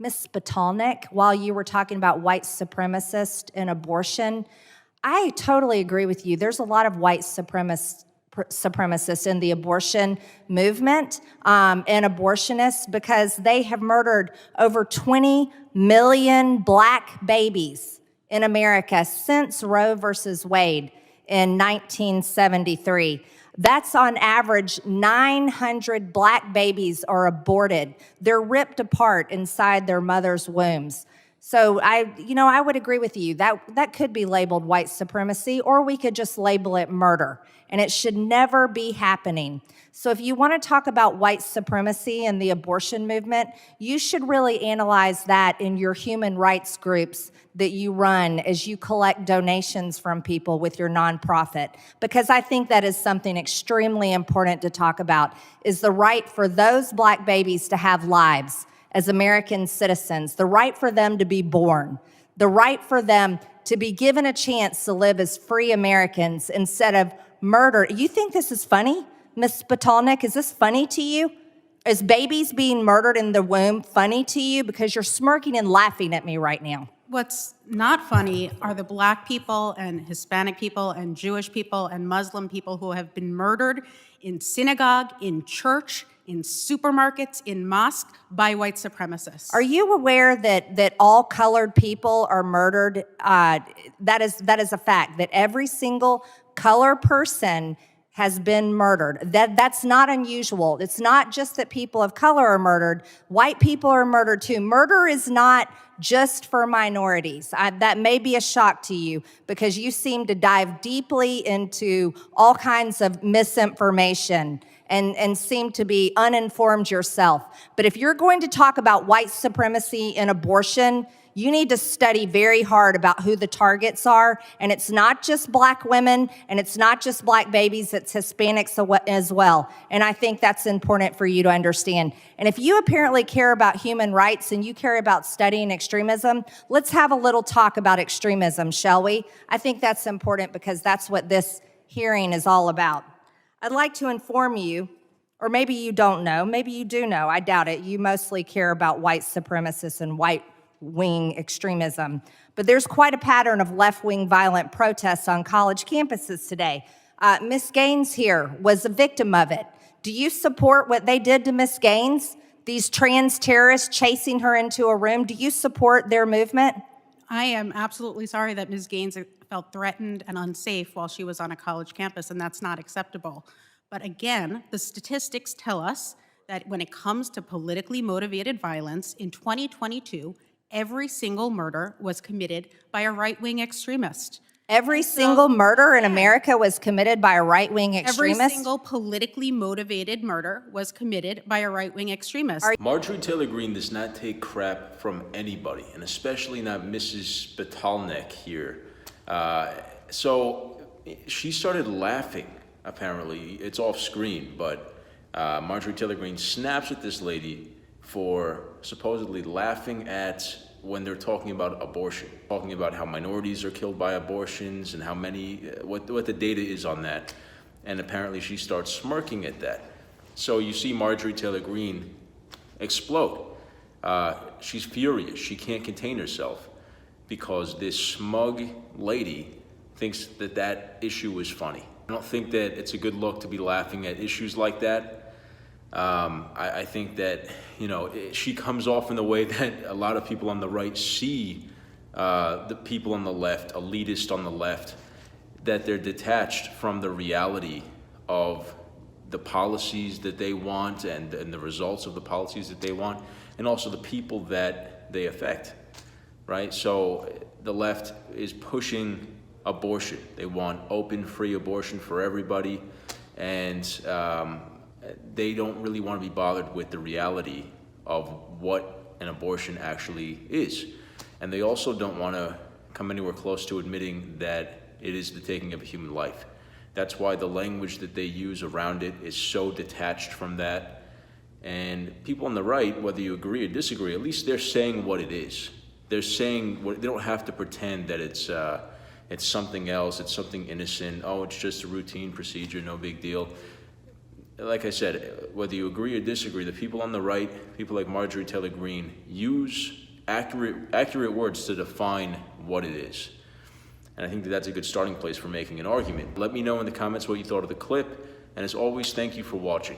Ms. Spitalnik, while you were talking about white supremacists and abortion, I totally agree with you. There's a lot of white supremacists in the abortion movement and abortionists because they have murdered over 20 million black babies in America since Roe versus Wade in 1973. That's on average 900 black babies are aborted. They're ripped apart inside their mother's wombs. So I would agree with you. That could be labeled white supremacy, or we could just label it murder. And it should never be happening. So if you want to talk about white supremacy and the abortion movement, you should really analyze that in your human rights groups that you run as you collect donations from people with your nonprofit. Because I think that is something extremely important to talk about, is the right for those black babies to have lives as American citizens, the right for them to be born, the right for them to be given a chance to live as free Americans instead of murder. You think this is funny, Ms. Spitalnik? Is this funny to you? Is babies being murdered in the womb funny to you? Because you're smirking and laughing at me right now. What's not funny are the black people and Hispanic people and Jewish people and Muslim people who have been murdered in synagogue, in church, in supermarkets, in mosques by white supremacists. Are you aware that all colored people are murdered? That is a fact, that every single color person has been murdered. That's not unusual. It's not just that people of color are murdered. White people are murdered too. Murder is not just for minorities. That may be a shock to you because you seem to dive deeply into all kinds of misinformation and seem to be uninformed yourself. But if you're going to talk about white supremacy and abortion, you need to study very hard about who the targets are. And it's not just black women, and it's not just black babies, it's Hispanics as well. And I think that's important for you to understand. And if you apparently care about human rights and you care about studying extremism, let's have a little talk about extremism, shall we? I think that's important because that's what this hearing is all about. I'd like to inform you, or maybe you don't know, maybe you do know, I doubt it. You mostly care about white supremacists and white-wing extremism. But there's quite a pattern of left-wing violent protests on college campuses today. Ms. Gaines here was a victim of it. Do you support what they did to Ms. Gaines? These trans terrorists chasing her into a room, do you support their movement? I am absolutely sorry that Ms. Gaines felt threatened and unsafe while she was on a college campus, and that's not acceptable. But again, the statistics tell us that when it comes to politically motivated violence, in 2022, every single murder was committed by a right-wing extremist. Every single murder in America was committed by a right-wing extremist? Every single politically motivated murder was committed by a right-wing extremist. Marjorie Taylor Greene does not take crap from anybody, and especially not Mrs. Spitalnik here. So she started laughing, apparently. It's off screen, but Marjorie Taylor Greene snaps at this lady for supposedly laughing at when they're talking about abortion, talking about how minorities are killed by abortions and how many, what the data is on that. And apparently she starts smirking at that. So you see Marjorie Taylor Greene explode. She's furious. She can't contain herself because this smug lady thinks that that issue is funny. I don't think that it's a good look to be laughing at issues like that. I think that, she comes off in the way that a lot of people on the right see the people on the left, elitist on the left, that they're detached from the reality of the policies that they want and the results of the policies that they want, and also the people that they affect, right? So the left is pushing abortion. They want open, free abortion for everybody, and they don't really want to be bothered with the reality of what an abortion actually is. And they also don't want to come anywhere close to admitting that it is the taking of a human life. That's why the language that they use around it is so detached from that. And people on the right, whether you agree or disagree, at least they're saying what it is. They're saying what, they don't have to pretend that it's something else, it's something innocent. Oh, it's just a routine procedure, no big deal. like I said, whether you agree or disagree, the people on the right, people like Marjorie Taylor Greene, use accurate words to define what it is. And I think that that's a good starting place for making an argument. Let me know in the comments what you thought of the clip, and as always, thank you for watching.